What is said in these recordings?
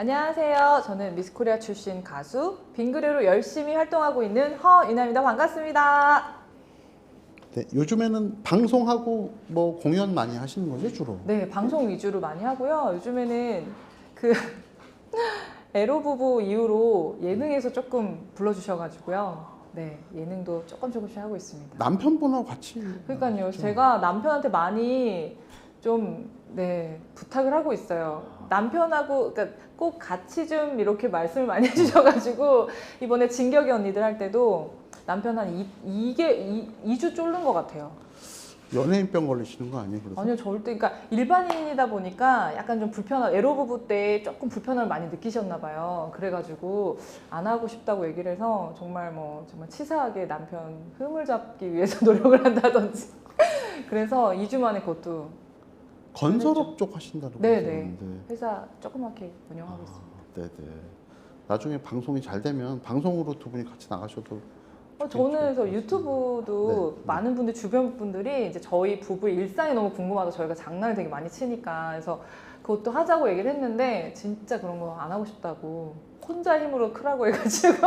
안녕하세요. 저는 미스코리아 출신 가수 빙그레로 열심히 활동하고 있는 허이나입니다. 반갑습니다. 네, 요즘에는 방송하고 뭐 공연 많이 하시는 거죠, 주로? 네, 방송 위주로 많이 하고요. 요즘에는 그 에로 부부 이후로 예능에서 조금 불러주셔가지고요. 네, 예능도 조금씩 하고 있습니다. 남편분하고 같이. 그러니까요. 하시죠? 제가 남편한테 많이 좀 부탁을 하고 있어요. 남편하고 그러니까 꼭 같이 좀 이렇게 말씀을 많이 해주셔가지고 이번에 진격의 언니들 할 때도 남편 한 2주 쫄른 것 같아요. 연예인병 걸리시는 거 아니에요? 그래서? 아니요, 절대. 그러니까 일반인이다 보니까 약간 좀 에로 부부 때 조금 불편함을 많이 느끼셨나 봐요. 그래가지고 안 하고 싶다고 얘기를 해서 정말 정말 치사하게 남편 흠을 잡기 위해서 노력을 한다든지. 그래서 2주 만에 그것도 건설업 쪽 하신다고 네네. 그러는데. 회사 조그맣게 운영하고 있습니다. 네네. 나중에 방송이 잘 되면 방송으로 두 분이 같이 나가셔도. 저는 그래서 좋을 것 유튜브도 네. 많은 분들, 주변 분들이 이제 저희 부부의 일상이 너무 궁금하다. 저희가 장난을 되게 많이 치니까. 그래서 그것도 하자고 얘기를 했는데, 진짜 그런 거 안 하고 싶다고. 혼자 힘으로 크라고 해가지고.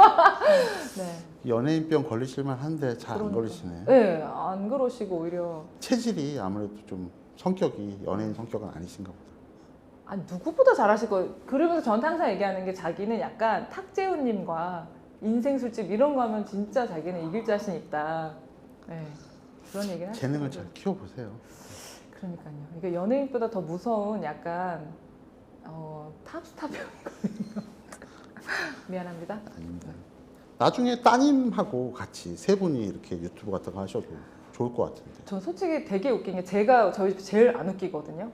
네. 연예인병 걸리실만 한데 잘 안 그러니까. 걸리시네. 네, 안 그러시고 오히려. 체질이 아무래도 좀 성격이 연예인 성격은 아니신가 보다. 아, 누구보다 잘하실 거예요. 그러면서 저한테 항상 얘기하는 게 자기는 약간 탁재훈님과 인생 술집 이런 거 하면 진짜 자기는 이길 자신 있다. 네, 그런 얘기를 하시더라고요. 재능을 잘 키워보세요. 그러니까요. 이게 연예인보다 더 무서운 약간 탑스타 병이거든요. 미안합니다. 아닙니다. 나중에 따님하고 같이 세 분이 이렇게 유튜브 같은 거 하셔도 좋을 것 같은데. 전 솔직히 되게 웃긴 게 제가 저희 집 제일 안 웃기거든요.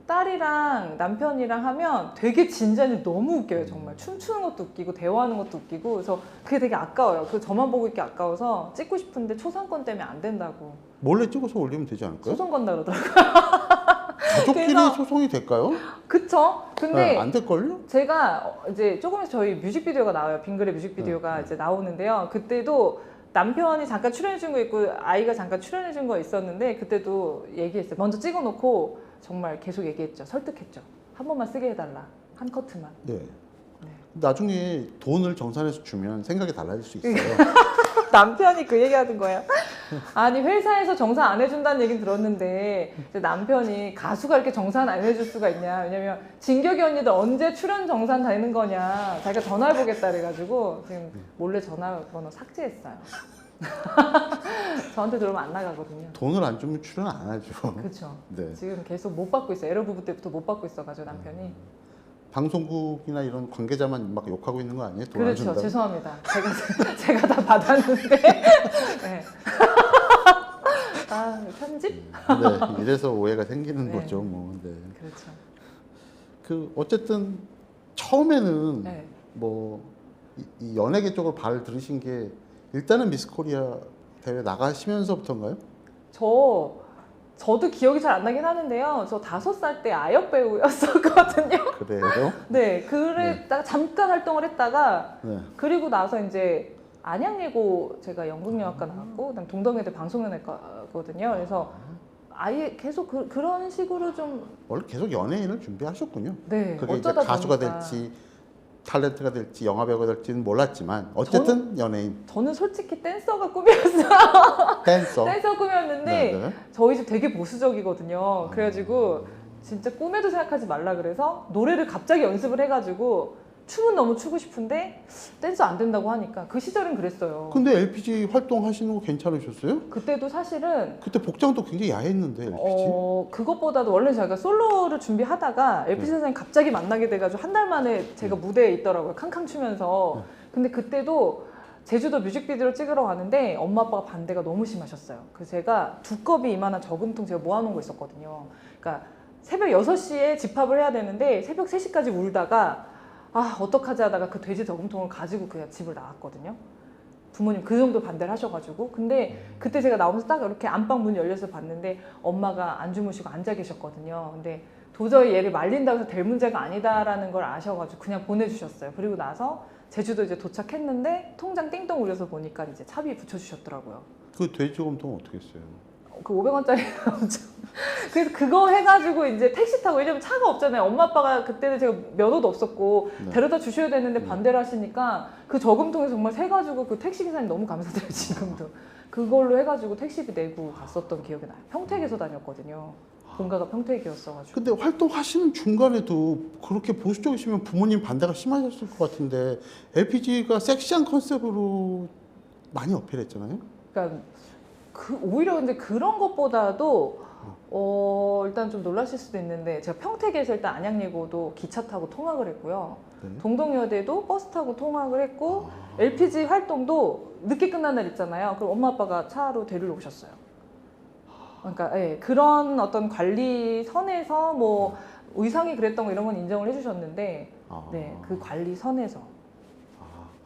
딸이랑 남편이랑 하면 되게 진지한데 너무 웃겨요. 정말 춤추는 것도 웃기고 대화하는 것도 웃기고 그래서 그게 되게 아까워요. 그 저만 보고 있기 아까워서 찍고 싶은데 초상권 때문에 안 된다고 몰래 찍어서 올리면 되지 않을까요? 소송 건다 그러더라고요. 가족끼리 그래서- 소송이 될까요? 그쵸? 근데 네, 안 될걸요? 제가 이제 조금 있으면 저희 뮤직비디오가 나와요. 빙그레 뮤직비디오가 네. 이제 나오는데요. 그때도 남편이 잠깐 출연해준 거 있고 아이가 잠깐 출연해준 거 있었는데 그때도 얘기했어요. 먼저 찍어놓고 정말 계속 얘기했죠. 설득했죠. 한 번만 쓰게 해달라. 한 커트만. 네. 네. 나중에 돈을 정산해서 주면 생각이 달라질 수 있어요. 남편이 그 얘기하는 거예요. 아니 회사에서 정산 안 해준다는 얘기는 들었는데 이제 남편이 가수가 이렇게 정산 안 해줄 수가 있냐. 왜냐면 진격이 언니들 언제 출연 정산 되는 거냐. 자기가 전화해보겠다 그래가지고 지금 몰래 전화번호 삭제했어요. 저한테 들어오면 안 나가거든요. 돈을 안 주면 출연 안 하죠. 그렇죠. 네. 지금 계속 못 받고 있어요. 에러 부부 때부터 못 받고 있어가지고 남편이. 방송국이나 이런 관계자만 막 욕하고 있는 거 아니에요? 돈 안 그렇죠. 준다고? 죄송합니다. 제가 다 받았는데. 네. 아 편집? 네, 이래서 오해가 생기는 네. 거죠. 뭐. 네. 그렇죠. 그 어쨌든 처음에는 네. 뭐 이 연예계 쪽으로 발을 들이신 게 일단은 미스코리아 대회 나가시면서부터인가요? 저도 기억이 잘 안 나긴 하는데요. 저 5살 때 아역 배우였었거든요. 그래요? 네, 그랬다가 잠깐 활동을 했다가 네. 그리고 나서 이제 안양예고 제가 연극영화과 나왔고 그다음 동덕여대 방송연예과거든요. 그래서 아예 계속 그런 식으로 좀 원래 계속 연예인을 준비하셨군요. 네, 그게 이제 어쩌다 가수가 보니까 될지 탤런트가 될지 영화배우가 될지는 몰랐지만 어쨌든 연예인 저는 솔직히 댄서가 꿈이었어요. 댄서. 댄서 꿈이었는데 네. 저희 집 되게 보수적이거든요. 그래가지고 진짜 꿈에도 생각하지 말라 그래서 노래를 갑자기 연습을 해가지고 춤은 너무 추고 싶은데 댄서 안 된다고 하니까 그 시절은 그랬어요. 근데 LPG 활동하시는 거 괜찮으셨어요? 그때도 사실은 그때 복장도 굉장히 야했는데 LPG. 그것보다도 원래 제가 솔로를 준비하다가 LPG 선생님 갑자기 만나게 돼가지고 한 달 만에 제가 무대에 있더라고요. 캉캉 추면서. 근데 그때도 제주도 뮤직비디오를 찍으러 가는데 엄마 아빠가 반대가 너무 심하셨어요. 그래서 제가 두꺼비 이만한 저금통 제가 모아놓은 거 있었거든요. 그러니까 새벽 6시에 집합을 해야 되는데 새벽 3시까지 울다가 어떡하지 하다가 그 돼지 저금통을 가지고 그냥 집을 나왔거든요. 부모님 그 정도 반대를 하셔가지고. 근데 그때 제가 나오면서 딱 이렇게 안방 문 열려서 봤는데 엄마가 안 주무시고 앉아 계셨거든요. 근데 도저히 얘를 말린다고 해서 될 문제가 아니다라는 걸 아셔가지고 그냥 보내주셨어요. 그리고 나서 제주도 이제 도착했는데 통장 띵동 울려서 보니까 이제 차비 붙여주셨더라고요. 그 돼지저금통 어떻게 했어요? 그 500원짜리 그래서 그거 해가지고 이제 택시 타고, 왜냐면 차가 없잖아요. 엄마 아빠가 그때는 제가 면허도 없었고 네. 데려다 주셔야 되는데 반대를 하시니까 그 저금통에 정말 세가지고 그 택시 기사님 너무 감사드려요 지금도. 그걸로 해가지고 택시비 내고 갔었던 기억이 나요. 평택에서 다녔거든요. 본가가 평택이었어가지고. 근데 활동하시는 중간에도 그렇게 보수적이시면 부모님 반대가 심하셨을 것 같은데 LPG가 섹시한 컨셉으로 많이 어필했잖아요. 그러니까 오히려 근데 그런 것보다도 일단 좀 놀라실 수도 있는데, 제가 평택에서 일단 안양예고도 기차 타고 통학을 했고요. 네. 동덕여대도 버스 타고 통학을 했고, LPG 활동도 늦게 끝난 날 있잖아요. 그럼 엄마 아빠가 차로 데리러 오셨어요. 그러니까 예, 그런 어떤 관리 선에서 뭐 의상이 그랬던 거 이런 건 인정을 해주셨는데, 네, 그 관리 선에서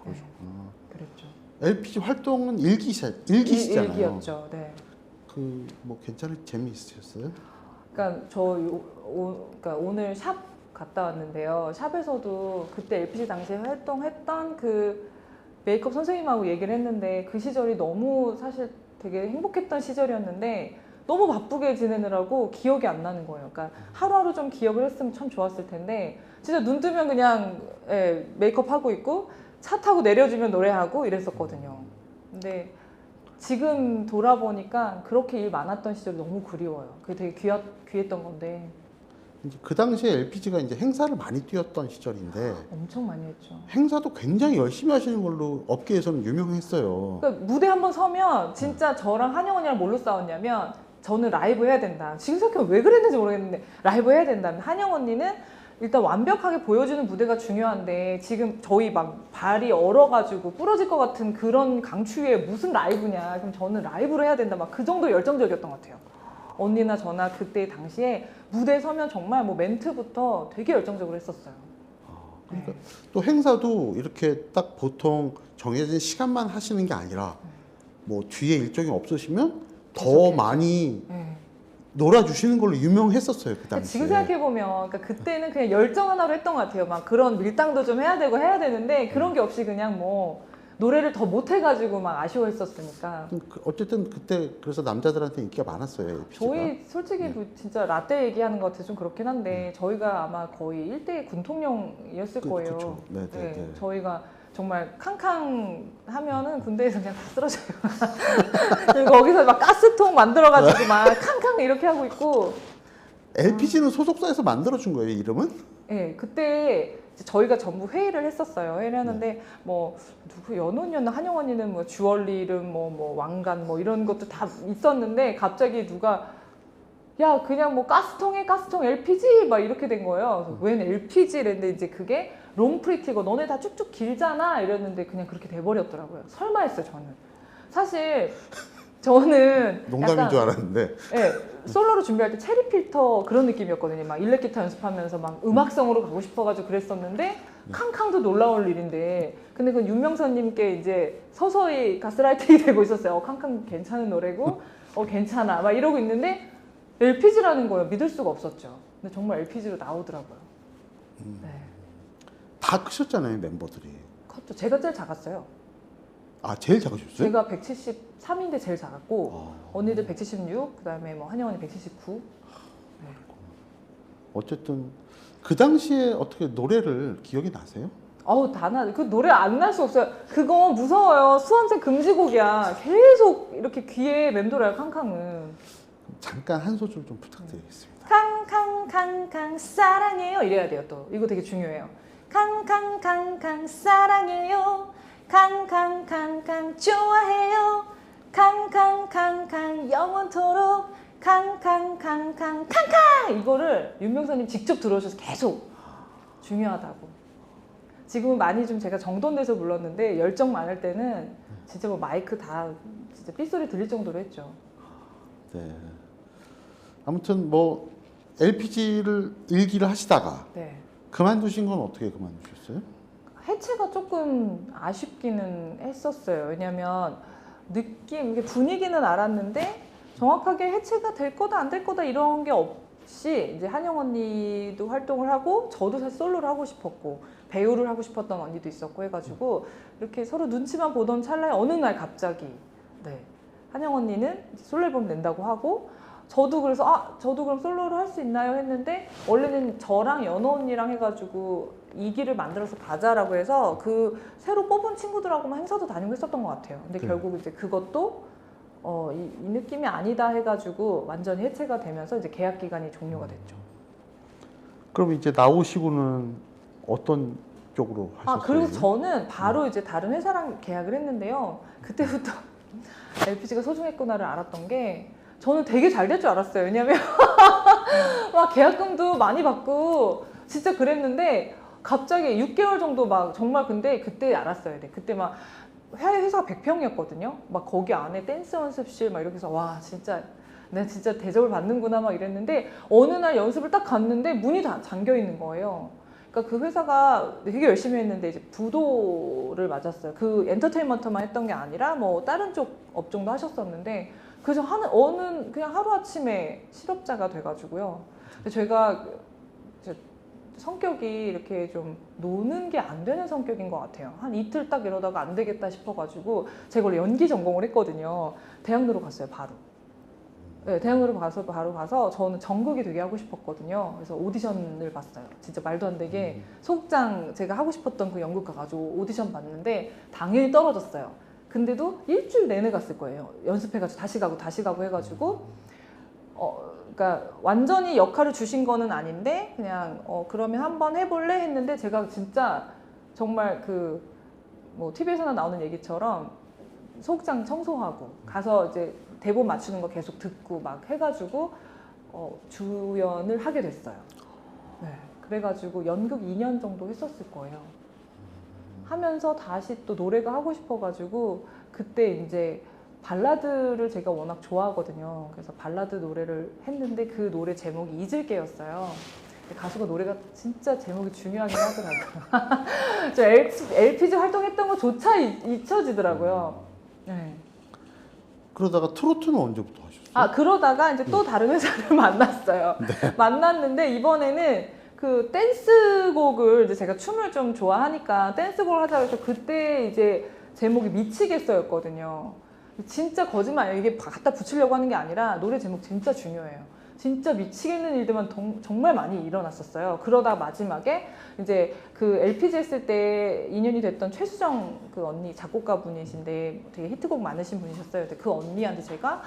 그러셨구나. 그랬죠. LPG 활동은 일기시잖아요. 일기였죠. 네. 그 뭐 괜찮은 재미있으셨어요? 그러니까 그러니까 오늘 샵 갔다 왔는데요. 샵에서도 그때 LPG 당시에 활동했던 그 메이크업 선생님하고 얘기를 했는데, 그 시절이 너무 사실 되게 행복했던 시절이었는데 너무 바쁘게 지내느라고 기억이 안 나는 거예요. 그러니까 하루하루 좀 기억을 했으면 참 좋았을 텐데, 진짜 눈 뜨면 그냥 메이크업 하고 있고 차 타고 내려주면 노래하고 이랬었거든요. 근데 지금 돌아보니까 그렇게 일 많았던 시절이 너무 그리워요. 그게 되게 귀했던 건데. 이제 그 당시에 LPG가 이제 행사를 많이 뛰었던 시절인데 엄청 많이 했죠. 행사도 굉장히 열심히 하시는 걸로 업계에서는 유명했어요. 그러니까 무대 한번 서면 진짜 저랑 한영 언니랑 뭘로 싸웠냐면, 저는 라이브 해야 된다. 지금 생각해보면 왜 그랬는지 모르겠는데 라이브 해야 된다면, 한영 언니는 일단 완벽하게 보여주는 무대가 중요한데 지금 저희 막 발이 얼어가지고 부러질 것 같은 그런 강추위에 무슨 라이브냐. 그럼 저는 라이브를 해야 된다. 막 그 정도 열정적이었던 것 같아요. 언니나 저나 그때 당시에 무대에 서면 정말 뭐 멘트부터 되게 열정적으로 했었어요. 그러니까 또 행사도 이렇게 딱 보통 정해진 시간만 하시는 게 아니라 뭐 뒤에 일정이 없으시면 더 계속해서. 많이 네. 놀아주시는 걸로 유명했었어요 그 당시에. 지금 생각해보면, 그러니까 그때는 그냥 열정 하나로 했던 것 같아요. 막 그런 밀당도 좀 해야 되고 해야 되는데 그런 게 없이 그냥 뭐 노래를 더 못해가지고 막 아쉬워했었으니까. 어쨌든 그때 그래서 남자들한테 인기가 많았어요. LPG가. 저희 솔직히 뭐 진짜 라떼 얘기하는 것 같아서 좀 그렇긴 한데, 저희가 아마 거의 1대 군통령이었을 거예요. 그렇죠. 네, 네, 네. 저희가 정말 캉캉 하면은 군대에서 그냥 다 쓰러져요. 거기서 막 가스통 만들어가지고 막 캉캉 이렇게 하고 있고. LPG는 소속사에서 만들어준 거예요 이름은? 네, 그때 이제 저희가 전부 회의를 했었어요. 회의를 했는데 뭐 누구 연혼이었나, 한영 언니는 뭐 주얼리 이름 뭐 왕관 뭐 이런 것도 다 있었는데, 갑자기 누가 야 그냥 뭐 가스통에 가스통 LPG 막 이렇게 된 거예요. 그래서 웬 LPG 이랬는데, 이제 그게 롱프리티고 너네 다 쭉쭉 길잖아 이랬는데 그냥 그렇게 돼버렸더라고요. 설마 했어요 저는. 사실 저는 농담인 약간, 줄 알았는데. 네, 솔로로 준비할 때 체리 필터 그런 느낌이었거든요. 막 일렉 기타 연습하면서 막 음악성으로 가고 싶어가지고 그랬었는데, 캉캉도 놀라울 일인데, 근데 그 윤명선님께 이제 서서히 가스라이팅이 되고 있었어요. 캉캉 괜찮은 노래고, 괜찮아 막 이러고 있는데 LPG라는 거예요. 믿을 수가 없었죠. 근데 정말 LPG로 나오더라고요. 네. 다 크셨잖아요 멤버들이. 컸죠. 제가 제일 작았어요. 아 제일 작으셨어요? 제가 173인데 제일 작았고, 언니들 176, 그다음에 뭐 한영 언니 179. 네. 어쨌든 그 당시에 어떻게 노래를 기억이 나세요? 그 노래 안 날 수 없어요. 그거 무서워요. 수험생 금지곡이야. 계속 이렇게 귀에 맴돌아요, 캉캉은. 잠깐 한 소절 좀 부탁드리겠습니다. 캉캉캉캉 사랑해요 이래야 돼요. 또 이거 되게 중요해요. 캉캉캉캉 사랑해요, 캉캉캉캉 좋아해요, 캉캉캉캉 영원토록, 캉캉캉캉 캉캉. 이거를 윤명선님 직접 들어오셔서 계속 중요하다고. 지금은 많이 좀 제가 정돈돼서 불렀는데, 열정 많을 때는 진짜 뭐 마이크 다 진짜 삐소리 들릴 정도로 했죠. 네. 아무튼 뭐 LPG를 일기를 하시다가 네. 그만두신 건 어떻게 그만두셨어요? 해체가 조금 아쉽기는 했었어요. 왜냐면 이게 분위기는 알았는데 정확하게 해체가 될 거다 안 될 거다 이런 게 없이, 이제 한영 언니도 활동을 하고 저도 사실 솔로를 하고 싶었고 배우를 하고 싶었던 언니도 있었고 해가지고 이렇게 서로 눈치만 보던 찰나에 어느 날 갑자기 한영 언니는 이제 솔로 앨범 낸다고 하고 저도 그래서 저도 그럼 솔로를 할 수 있나요 했는데 원래는 저랑 연호 언니랑 해가지고 2기를 만들어서 가자라고 해서 그 새로 뽑은 친구들하고만 행사도 다니고 했었던 것 같아요. 근데 네. 결국 이제 그것도 이 느낌이 아니다 해가지고 완전히 해체가 되면서 이제 계약 기간이 종료가 됐죠. 그럼 이제 나오시고는 어떤 쪽으로 하셨어요? 그리고 저는 바로 이제 다른 회사랑 계약을 했는데요. 그때부터 LPG가 소중했구나를 알았던 게 저는 되게 잘 될 줄 알았어요. 왜냐면 막 계약금도 많이 받고 진짜 그랬는데 갑자기 6개월 정도 막 정말 근데 그때 알았어야 돼. 그때 막 회사가 100평이었거든요. 막 거기 안에 댄스 연습실 막 이렇게 해서 와 진짜 내가 진짜 대접을 받는구나 막 이랬는데 어느 날 연습을 딱 갔는데 문이 다 잠겨 있는 거예요. 그러니까 그 회사가 되게 열심히 했는데 이제 부도를 맞았어요. 그 엔터테인먼트만 했던 게 아니라 뭐 다른 쪽 업종도 하셨었는데 그래서 그냥 하루아침에 실업자가 돼가지고요. 근데 제가 이제 성격이 이렇게 좀 노는 게 안 되는 성격인 것 같아요. 한 이틀 딱 이러다가 안 되겠다 싶어가지고 제가 원래 연기 전공을 했거든요. 대학로로 갔어요, 바로. 네, 대학로로 바로 가서 저는 전극이 되게 하고 싶었거든요. 그래서 오디션을 봤어요. 진짜 말도 안 되게 소극장 제가 하고 싶었던 그 연극 가가지고 오디션 봤는데 당연히 떨어졌어요. 근데도 일주일 내내 갔을 거예요. 연습해가지고 다시 가고 해가지고 그러니까 완전히 역할을 주신 거는 아닌데 그냥 그러면 한번 해볼래 했는데 제가 진짜 정말 그 뭐 TV에서나 나오는 얘기처럼 소극장 청소하고 가서 이제 대본 맞추는 거 계속 듣고 막 해가지고 주연을 하게 됐어요. 네, 그래가지고 연극 2년 정도 했었을 거예요. 하면서 다시 또 노래가 하고 싶어가지고 그때 이제 발라드를 제가 워낙 좋아하거든요. 그래서 발라드 노래를 했는데 그 노래 제목이 잊을게였어요. 가수가 노래가 진짜 제목이 중요하긴 하더라고요. 저 LPG 활동했던 거조차 잊혀지더라고요. 네. 그러다가 트로트는 언제부터 하셨어요? 그러다가 이제 또 다른 회사를 만났어요. 만났는데 이번에는 그 댄스곡을 이제 제가 춤을 좀 좋아하니까 댄스곡을 하자고 해서 그때 이제 제목이 미치겠어였거든요. 진짜 거짓말 이게 갖다 붙이려고 하는 게 아니라 노래 제목 진짜 중요해요. 진짜 미치겠는 일들만 정말 많이 일어났었어요. 그러다 마지막에 이제 그 LPG 했을 때 인연이 됐던 최수정 그 언니 작곡가 분이신데 되게 히트곡 많으신 분이셨어요. 근데 그 언니한테 제가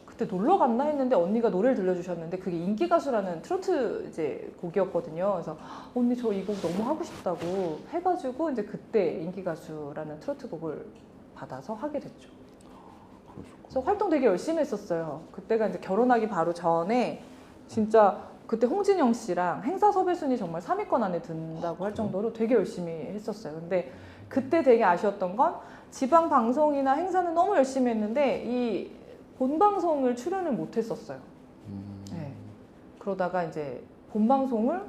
그때 놀러 갔나 했는데 언니가 노래를 들려주셨는데 그게 인기가수라는 트로트 이제 곡이었거든요. 그래서 언니 저 이 곡 너무 하고 싶다고 해가지고 이제 그때 인기가수라는 트로트 곡을 받아서 하게 됐죠. 그래서 활동 되게 열심히 했었어요. 그때가 이제 결혼하기 바로 전에 진짜 그때 홍진영 씨랑 행사 섭외 순위 정말 3위권 안에 든다고 할 정도로 되게 열심히 했었어요. 근데 그때 되게 아쉬웠던 건 지방 방송이나 행사는 너무 열심히 했는데 이 본방송을 출연을 못 했었어요. 네. 그러다가 이제 본방송을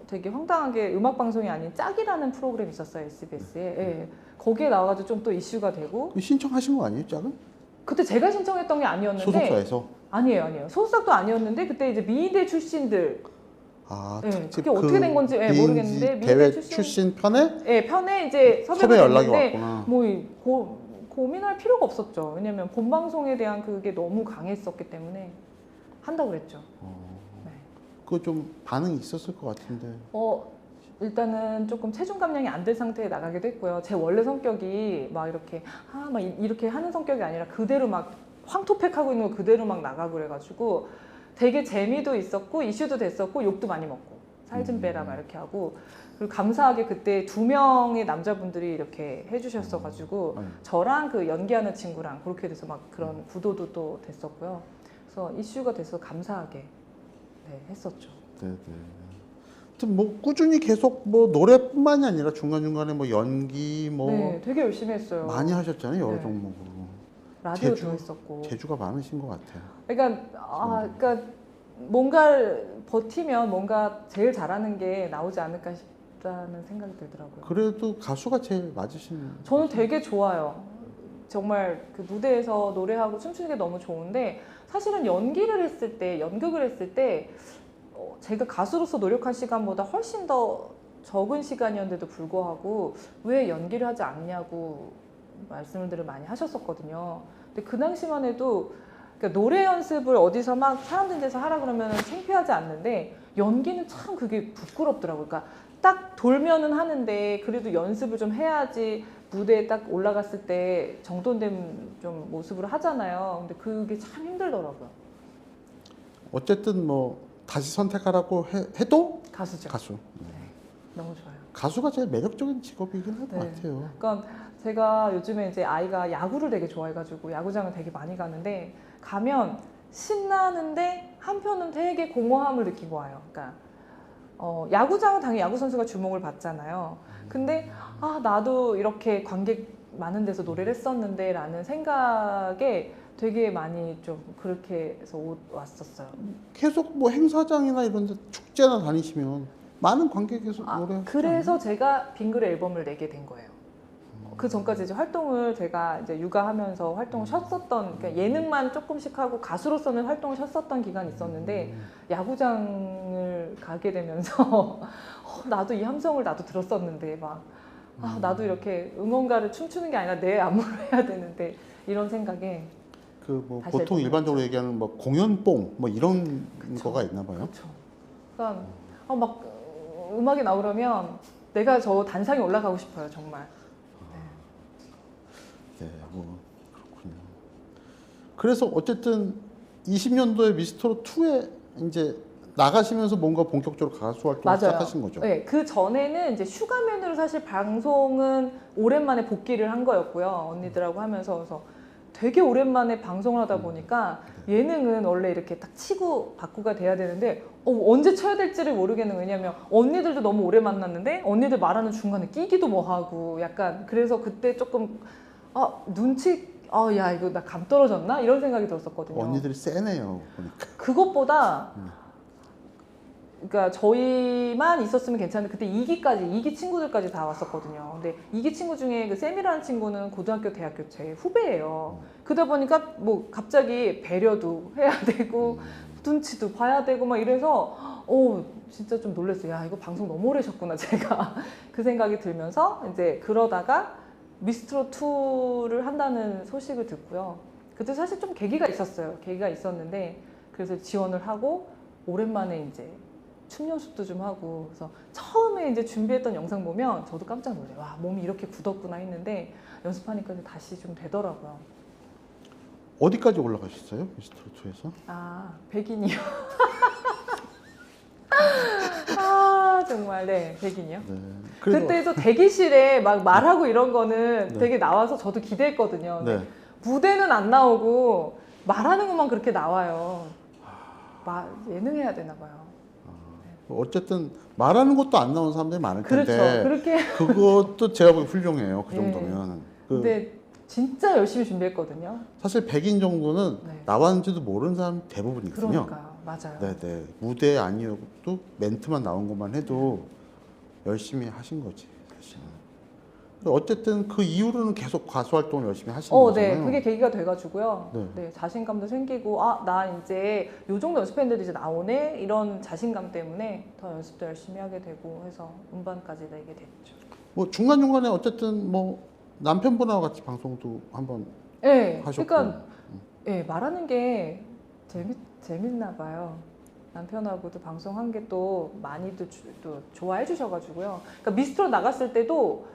되게 황당하게 음악방송이 아닌 짝이라는 프로그램이 있었어요, SBS에. 네. 거기에 나와가지고 좀 또 이슈가 되고. 신청하신 거 아니에요, 짝은? 그때 제가 신청했던 게 아니었는데. 소속사에서? 아니에요. 소속사도 아니었는데 그때 이제 미대 출신들. 네, 특집 그게 어떻게 된 건지 모르겠는데 미대 대회 미대 출신 편에? 네, 편에 이제 섭외 연락이 됐는데 왔구나. 뭐 고민할 필요가 없었죠. 왜냐면 본방송에 대한 그게 너무 강했었기 때문에 한다고 그랬죠. 네. 그거 좀 반응이 있었을 것 같은데. 일단은 조금 체중 감량이 안 될 상태에 나가기도 했고요. 제 원래 성격이 막 이렇게 막 이렇게 하는 성격이 아니라 그대로 막 황토팩하고 있는 거 그대로 막 나가고 그래가지고 되게 재미도 있었고 이슈도 됐었고 욕도 많이 먹고 살 좀 빼라 막 이렇게 하고 그리고 감사하게 그때 2명의 남자분들이 이렇게 해주셨어가지고 저랑 그 연기하는 친구랑 그렇게 돼서 막 그런 구도도 또 됐었고요. 그래서 이슈가 돼서 감사하게 했었죠. 네네. 아무튼 뭐 꾸준히 계속 뭐 노래뿐만이 아니라 중간중간에 뭐 연기 뭐 네, 되게 열심히 했어요. 많이 하셨잖아요, 여러 네. 종목으로. 라디오도 했었고. 재주가 많으신 것 같아요. 그러니까 뭔가 버티면 뭔가 제일 잘하는 게 나오지 않을까 싶다는 생각이 들더라고요. 그래도 가수가 제일 맞으신. 저는 되게 좋아요. 정말 그 무대에서 노래하고 춤추는 게 너무 좋은데 사실은 연극을 했을 때 제가 가수로서 노력한 시간보다 훨씬 더 적은 시간이었는데도 불구하고 왜 연기를 하지 않냐고 말씀을 많이 하셨었거든요. 근데 그 당시만 해도 그러니까 노래 연습을 어디서 막 사람들 데서 하라 그러면 창피하지 않는데 연기는 참 그게 부끄럽더라고요. 그러니까 딱 돌면은 하는데 그래도 연습을 좀 해야지 무대에 딱 올라갔을 때 정돈된 좀 모습으로 하잖아요. 근데 그게 참 힘들더라고요. 어쨌든 뭐 다시 선택하라고 해도 가수죠. 가수. 너무 좋아요. 가수가 제일 매력적인 직업이긴 할 것 네. 같아요. 그러니까 제가 요즘에 이제 아이가 야구를 되게 좋아해가지고 야구장을 되게 많이 가는데 가면 신나는데 한편은 되게 공허함을 느끼고 와요. 그러니까 야구장은 당연히 야구 선수가 주목을 받잖아요. 근데 나도 이렇게 관객 많은 데서 노래를 했었는데 라는 생각에 되게 많이 좀 그렇게 해서 왔었어요. 계속 뭐 행사장이나 이런 데 축제나 다니시면 많은 관객에서 노래 그래서 제가 빙글의 앨범을 내게 된 거예요. 그 전까지 이제 활동을 제가 이제 육아하면서 활동을 쉬었었던, 그러니까 예능만 조금씩 하고 가수로서는 활동을 쉬었었던 기간이 있었는데 야구장을 가게 되면서 나도 이 함성을 나도 들었었는데 막 나도 이렇게 응원가를 춤추는 게 아니라 내 안무를 해야 되는데 이런 생각에 그 뭐 다시 보통 앨범을 일반적으로 얘기하는 뭐 공연뽕 뭐 이런 그쵸. 거가 있나 봐요. 그렇죠. 그러니까 막 음악이 나오려면 내가 저 단상에 올라가고 싶어요, 정말. 네, 뭐 그렇군요. 그래서 어쨌든 20년도에 미스터로 2에 이제 나가시면서 뭔가 본격적으로 가수 활동을 맞아요. 시작하신 거죠. 네, 그 전에는 이제 슈가맨으로 사실 방송은 오랜만에 복귀를 한 거였고요. 언니들하고 하면서 그래서 되게 오랜만에 방송을 하다 보니까 예능은 원래 이렇게 딱 치고 바꾸가 돼야 되는데 언제 쳐야 될지를 모르겠는 거예요. 왜냐면 언니들도 너무 오래 만났는데 언니들 말하는 중간에 끼기도 뭐하고 약간 그래서 그때 조금 야 이거 나 감 떨어졌나? 이런 생각이 들었었거든요. 언니들이 세네요. 보니까. 그것보다 그러니까 저희만 있었으면 괜찮은데 그때 2기 친구들까지 다 왔었거든요. 근데 2기 친구 중에 그 쌤이라는 친구는 고등학교, 대학교 제 후배예요. 그러다 보니까 뭐 갑자기 배려도 해야 되고 눈치도 봐야 되고 막 이래서 진짜 좀 놀랐어요. 야 이거 방송 너무 오래 하셨구나 제가 그 생각이 들면서 이제 그러다가 미스트롯 2를 한다는 소식을 듣고요. 그때 사실 좀 계기가 있었어요. 계기가 있었는데 그래서 지원을 하고 오랜만에 이제 춤 연습도 좀 하고 그래서 처음에 이제 준비했던 영상 보면 저도 깜짝 놀래요. 와 몸이 이렇게 굳었구나 했는데 연습하니까 다시 좀 되더라고요. 어디까지 올라가셨어요? 미스터로 2에서? 100인이요. 정말 네 100인이요. 네. 그때도 대기실에 막 말하고 이런 거는 네. 되게 나와서 저도 기대했거든요. 네. 무대는 안 나오고 말하는 것만 그렇게 나와요. 예능해야 되나 봐요. 어쨌든 말하는 것도 안 나온 사람들이 많을 텐데 그렇죠. 그렇게. 그것도 제가 보기 훌륭해요. 그 네. 정도면. 근데 진짜 열심히 준비했거든요. 사실 100인 정도는 네. 나왔는지도 모르는 사람이 대부분이거든요. 그러니까요. 맞아요. 네네. 무대 아니어도 멘트만 나온 것만 해도 열심히 하신 거지. 사실은. 어쨌든 그 이후로는 계속 가수 활동을 열심히 하시는 거잖아요. 네, 그게 계기가 돼가지고요. 네. 네, 자신감도 생기고, 나 이제 요 정도 연습했는데도 이제 나오네? 이런 자신감 때문에 더 연습도 열심히 하게 되고 해서 음반까지 내게 됐죠. 뭐 중간중간에 어쨌든 뭐 남편분하고 같이 방송도 한번 네, 하셨고. 그러니까 네, 말하는 게 재밌나 봐요. 남편하고도 방송한 게 또 많이도 또 좋아해 주셔가지고요. 그러니까 미스트롯 나갔을 때도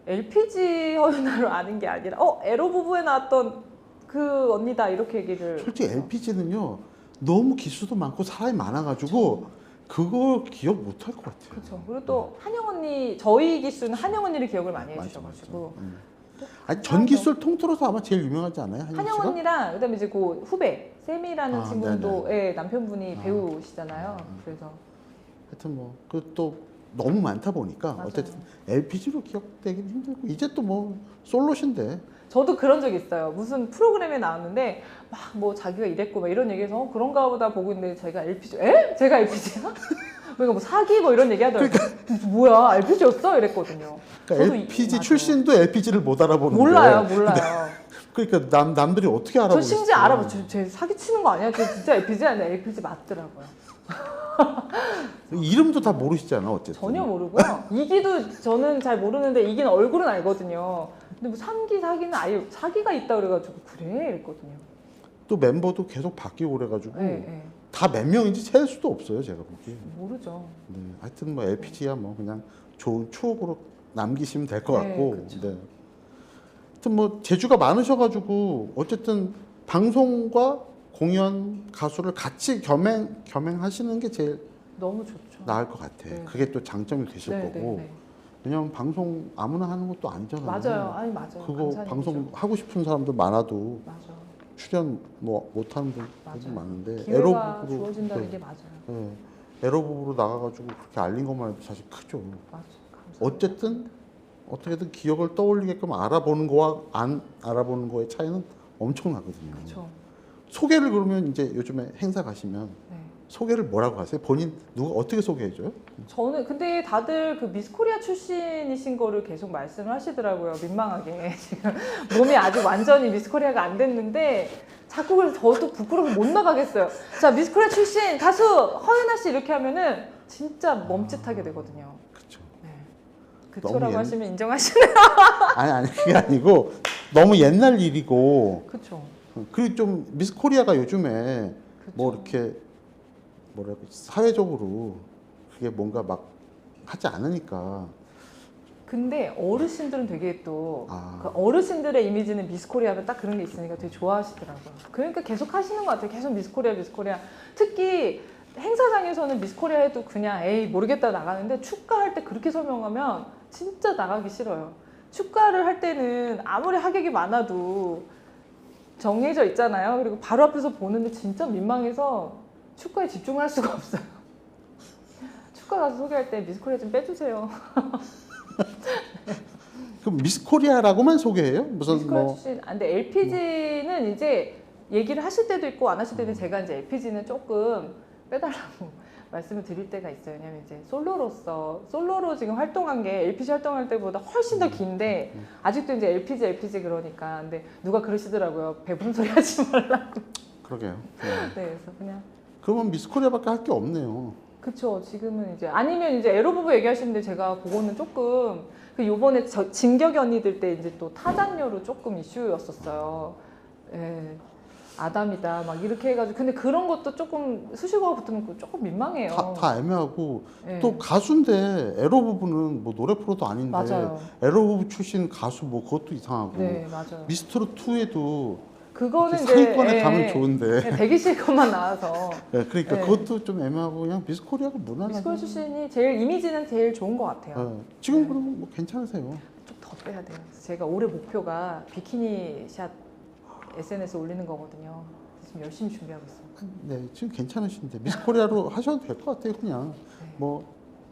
LPG 허윤아로 아는 게 아니라 에로 부부에 나왔던 그 언니다 이렇게 얘기를 솔직히 LPG는요 너무 기수도 많고 사람이 많아가지고 그걸 기억 못 할 것 같아요. 그렇죠. 그리고 또 한영 언니 저희 기수는 한영 언니를 기억을 많이 맞아, 해주셔가지고 아니 전기술 통틀어서 아마 제일 유명하지 않아요? 한영 언니랑 그다음에 이제 그 후배 쌤이라는 친구도 남편분이 아. 배우시잖아요. 그래서 하여튼 뭐 그 또 너무 많다 보니까 맞아요. 어쨌든 LPG로 기억되기는 힘들고 이제 또 뭐 솔로신데 저도 그런 적이 있어요. 무슨 프로그램에 나왔는데 막 뭐 자기가 이랬고 막 이런 얘기해서 그런가 보다 보고 있는데 제가 LPG 제가 LPG야? 그러니까 뭐 사기 뭐 이런 얘기 하더라고요. 뭐야 LPG였어? 이랬거든요. 그러니까 저도 LPG 맞아요. 출신도 LPG를 못 알아보는데 몰라요. 그러니까 남들이 어떻게 저 알아보겠어요? 심지어 알아봐. 쟤 사기 치는 거 아니야? 쟤 진짜 LPG 아니야? LPG 맞더라고요. 이름도 다 모르시잖아 어쨌든. 전혀 모르고요. 이기도 저는 잘 모르는데 이기는 얼굴은 알거든요. 근데 뭐 3기, 4기는 아예 4기가 있다 그래가지고 그래? 이랬거든요. 또 멤버도 계속 바뀌고 그래가지고 네, 네. 다 몇 명인지 셀 수도 없어요, 제가 보기에. 모르죠. 네, 하여튼 뭐 LPG야 뭐 그냥 좋은 추억으로 남기시면 될 것 네, 같고. 그쵸. 네. 하여튼 뭐 재주가 많으셔가지고 어쨌든 방송과 공연, 가수를 같이 겸행하시는 게 제일 너무 좋죠. 나을 것 같아. 네. 그게 또 장점이 되실 네, 거고. 네, 네. 왜냐면 방송 아무나 하는 것도 아니잖아요. 맞아요. 아니 맞아요. 그거 감사한 방송 일이죠. 하고 싶은 사람도 많아도 맞아. 출연 뭐 못하는 분들도 맞아요. 많은데 기회가 에로북으로 주어진다는 네, 게 맞아요. 네, 에로북으로 나가가지고 그렇게 알린 것만 해도 사실 크죠. 맞아. 감사합니다. 어쨌든 어떻게든 기억을 떠올리게끔 알아보는 거와 안 알아보는 거의 차이는 엄청나거든요. 그렇죠. 소개를 그러면 이제 요즘에 행사 가시면 네. 소개를 뭐라고 하세요? 본인 누가 어떻게 소개해줘요? 저는 근데 다들 그 미스코리아 출신이신 거를 계속 말씀을 하시더라고요. 민망하게 지금 몸이 아직 완전히 미스코리아가 안 됐는데 자꾸 그래서 저도 부끄러워서 못 나가겠어요. 자 미스코리아 출신 가수 허연아 씨 이렇게 하면은 진짜 멈칫하게 되거든요. 그렇죠. 네. 너무 그초라고 옛- 하시면 인정하시네요. 아니 그게 아니고 너무 옛날 일이고 그렇죠. 그리고 좀 미스 코리아가 요즘에 뭐 이렇게 뭐랄까 사회적으로 그게 뭔가 막 하지 않으니까 근데 어르신들은 되게 또 아. 그 어르신들의 이미지는 미스코리아 하면 딱 그런 게 있으니까 되게 좋아하시더라고요. 그러니까 계속 하시는 것 같아요. 계속 미스코리아, 미스코리아. 특히 행사장에서는 미스코리아 해도 그냥 에이 모르겠다 나가는데 축가할 때 그렇게 설명하면 진짜 나가기 싫어요. 축가를 할 때는 아무리 하객이 많아도 정해져 있잖아요. 그리고 바로 앞에서 보는데 진짜 민망해서 축가에 집중할 수가 없어요. 축가 가서 소개할 때 미스코리아 좀 빼주세요. 그럼 미스 코리아라고만 소개해요? 무슨 미스코리아 뭐 출신. 근데 LPG는 이제 얘기를 하실 때도 있고 안 하실 때는 제가 이제 LPG는 조금 빼달라고 말씀을 드릴 때가 있어요. 왜냐면 이제 솔로로 지금 활동한 게 LPG 활동할 때보다 훨씬 더 긴데 아직도 이제 LPG 그러니까. 근데 누가 그러시더라고요. 배부른 소리 하지 말라고. 그러게요. 네, 그래서 그냥. 그러면 미스 코리아밖에 할 게 없네요. 그쵸. 지금은 이제 아니면 이제 에로부부 얘기하시는데 제가 그거는 조금 그 요번에 진격의 언니들 때 이제 또 타잔녀로 조금 이슈였었어요. 예. 아담이다 막 이렇게 해가지고 근데 그런 것도 조금 수식어가 붙으면 조금 민망해요. 다 애매하고 예. 또 가수인데 에로 부부는 뭐 노래 프로도 아닌데 맞아요. 에로 부부 출신 가수 뭐 그것도 이상하고 네 맞아요. 미스트롯 2에도 그거는 이제 상위권에 가면 좋은데 대기실 것만 나와서 네, 그러니까 예. 그것도 좀 애매하고 그냥 미스 코리아가 무난하게 미스코리아 출신이 제일 이미지는 제일 좋은 것 같아요. 네. 지금 네. 그러면 뭐 괜찮으세요? 좀 더 빼야 돼요. 제가 올해 목표가 비키니 샷 SNS 올리는 거거든요. 지금 열심히 준비하고 있어요. 네, 지금 괜찮으신데 미스 코리아로 하셔도 될 것 같아요. 그냥 네. 뭐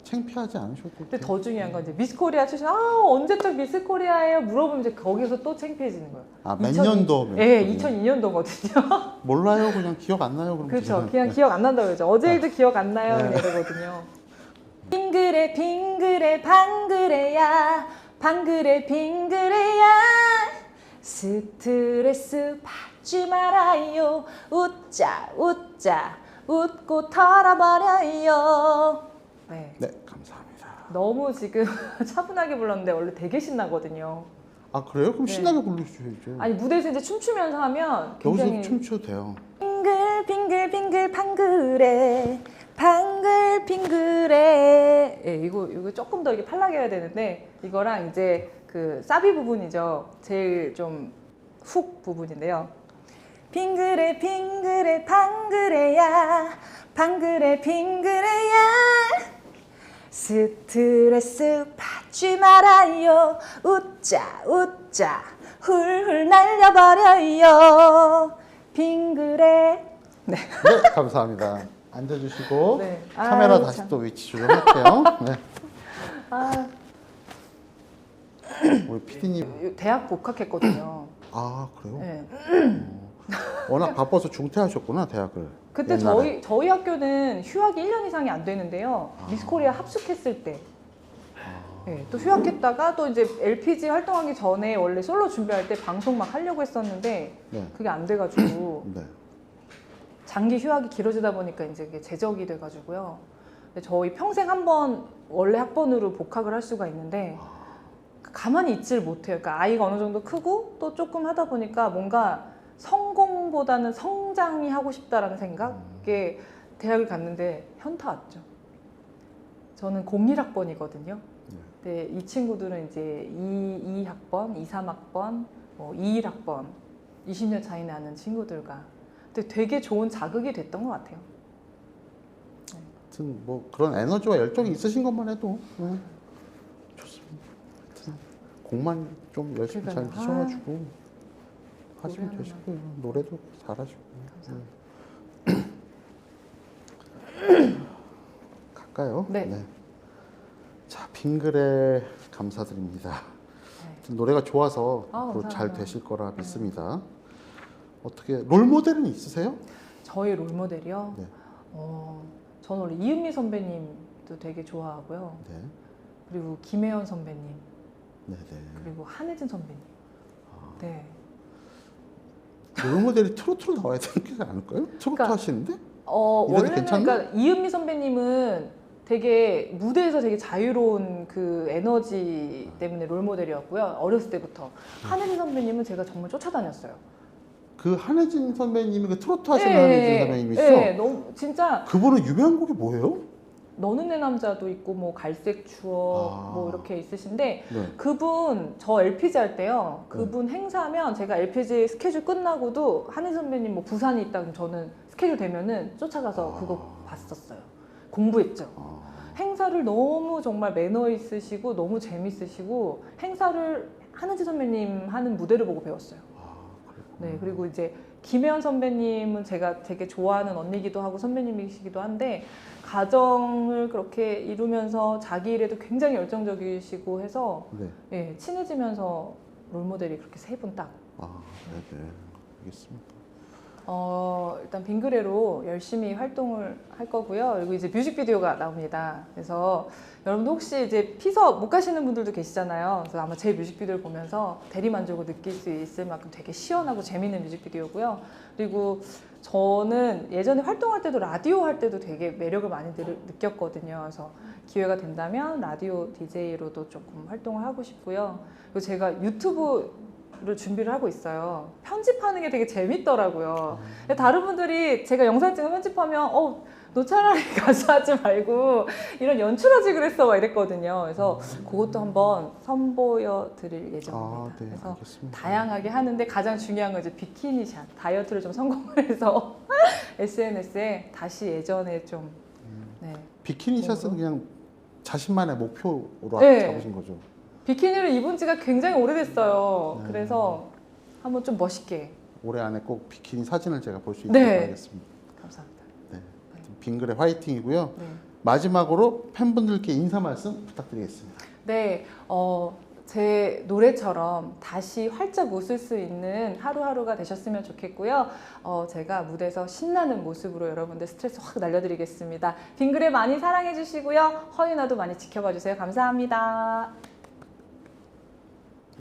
창피하지 않으셔도 근데 돼요. 더 중요한 건 이제 미스코리아 출신 언제적 미스코리아예요? 물어보면 이제 거기서 또 창피해지는 거예요. 아, 몇 년도? 네, 2002년도거든요. 몰라요. 그냥 기억 안 나요. 그럼 그렇죠. 그냥 기억 안 난다고 그러죠. 어제 일도 기억 안 나요. 네. 이러거든요. 빙그레 빙그레 방그레야 방그레 빙그레야 스트레스 받지 말아요 웃자 웃고 털어버려요. 네. 네, 감사합니다. 너무 지금 차분하게 불렀는데 원래 되게 신나거든요. 아, 그래요? 그럼 네. 신나게 부르셔야죠. 아니 무대에서 이제 춤추면서 하면 굉장히 여기서 춤춰도 돼요. 빙글빙글 방글에 예, 이거 조금 더 이렇게 팔라게 해야 되는데 이거랑 이제 그 사비 부분이죠. 제일 좀 훅 부분인데요. 빙그레 방그레야 스트레스 받지 말아요 웃자 훌훌 날려버려요 빙그레. 네. 네, 감사합니다. 앉아주시고 네. 카메라 아유, 다시 참. 또 위치 조정할게요. 네. 아, 우리 PD님. 대학 복학했거든요. 아, 그래요? 네. 워낙 바빠서 중퇴하셨구나, 대학을. 그때 옛날에. 저희 학교는 휴학이 1년 이상이 안 되는데요. 미스코리아 합숙했을 때. 네, 또 휴학했다가 또 이제 LPG 활동하기 전에 원래 솔로 준비할 때 방송 막 하려고 했었는데 네. 그게 안 돼가지고 네. 장기 휴학이 길어지다 보니까 이제 그게 제적이 돼가지고요. 근데 저희 평생 한 번 원래 학번으로 복학을 할 수가 있는데 가만히 있질 못해요. 그러니까 아이가 어느 정도 크고 또 조금 하다 보니까 뭔가 성공보다는 성장이 하고 싶다라는 생각에 대학을 갔는데 현타 왔죠. 저는 01학번이거든요. 근데 이 친구들은 이제 22학번, 23학번, 뭐 21학번, 20년 차이 나는 친구들과 근데 되게 좋은 자극이 됐던 것 같아요. 하여튼 뭐 그런 에너지와 열정이 있으신 것만 해도 좋습니다. 하여튼 곡만 좀 열심히 잘 그러니까요. 미셔가지고 하시면 노래하는 되시고요. 노래도 잘하시고. 갈까요? 네. 자, 빙글에 감사드립니다. 하여튼 노래가 좋아서 앞으로 잘 감사합니다. 되실 거라 믿습니다. 어떻게 롤 모델은 있으세요? 저희 롤모델이요? 네. 저는 원래 이은미 선배님도 되게 좋아하고요. 네. 그리고 김혜연 선배님, 네, 그리고 한혜진 선배님. 네. 롤 모델이 트로트로 나와야 되지 않을까요? 트로트 그러니까 하시는데? 원래는 괜찮나? 그러니까 이은미 선배님은 되게 무대에서 되게 자유로운 그 에너지 때문에 롤모델이었고요. 어렸을 때부터. 한혜진 선배님은 제가 정말 쫓아다녔어요. 그 한혜진 선배님이 그 트로트 하시는 예, 한혜진 예, 선배님이시죠? 예, 너무 진짜 그분은 유명한 곡이 뭐예요? 너는 내 남자도 있고 뭐 갈색 추억 뭐 이렇게 있으신데 네. 그분 저 LPG 할 때요. 그분 행사면 제가 LPG 스케줄 끝나고도 한혜 선배님 뭐 부산이 있다 그럼 저는 스케줄 되면은 쫓아가서 그거 봤었어요. 공부했죠. 행사를 너무 정말 매너 있으시고 너무 재밌으시고 행사를 한혜진 선배님 하는 무대를 보고 배웠어요. 네, 그리고 이제 김혜연 선배님은 제가 되게 좋아하는 언니기도 하고 선배님이시기도 한데 가정을 그렇게 이루면서 자기 일에도 굉장히 열정적이시고 해서 네. 예, 친해지면서 롤모델이 그렇게 세 분 딱. 네. 알겠습니다. 일단 빙그레로 열심히 활동을 할 거고요. 그리고 이제 뮤직비디오가 나옵니다. 그래서 여러분도 혹시 이제 피서 못 가시는 분들도 계시잖아요. 그래서 아마 제 뮤직비디오를 보면서 대리만족을 느낄 수 있을 만큼 되게 시원하고 재밌는 뮤직비디오고요. 그리고 저는 예전에 활동할 때도 라디오 할 때도 되게 매력을 많이 느꼈거든요. 그래서 기회가 된다면 라디오 DJ로도 조금 활동을 하고 싶고요. 그리고 제가 유튜브를 준비를 하고 있어요. 편집하는 게 되게 재밌더라고요. 근데 다른 분들이 제가 영상 찍으면 편집하면 너 차라리 가수 하지 말고 이런 연출하지 그랬어 막 이랬거든요. 그래서 그것도 한번 선보여 드릴 예정입니다. 네, 그래서 알겠습니다. 다양하게 하는데 가장 중요한 건 이제 비키니샷 다이어트를 좀 성공을 해서 SNS에 다시 예전에 좀 네. 비키니 샷은 그냥 자신만의 목표로 네. 잡으신 거죠? 비키니를 입은 지가 굉장히 오래됐어요. 그래서 한번 좀 멋있게. 올해 안에 꼭 비키니 사진을 제가 볼 수 있도록 네. 하겠습니다. 감사합니다. 네. 빙글의 화이팅이고요. 네. 마지막으로 팬분들께 인사 말씀 부탁드리겠습니다. 네, 제 노래처럼 다시 활짝 웃을 수 있는 하루하루가 되셨으면 좋겠고요. 제가 무대에서 신나는 모습으로 여러분들 스트레스 확 날려드리겠습니다. 빙그레 많이 사랑해 주시고요. 허윤아도 많이 지켜봐 주세요. 감사합니다.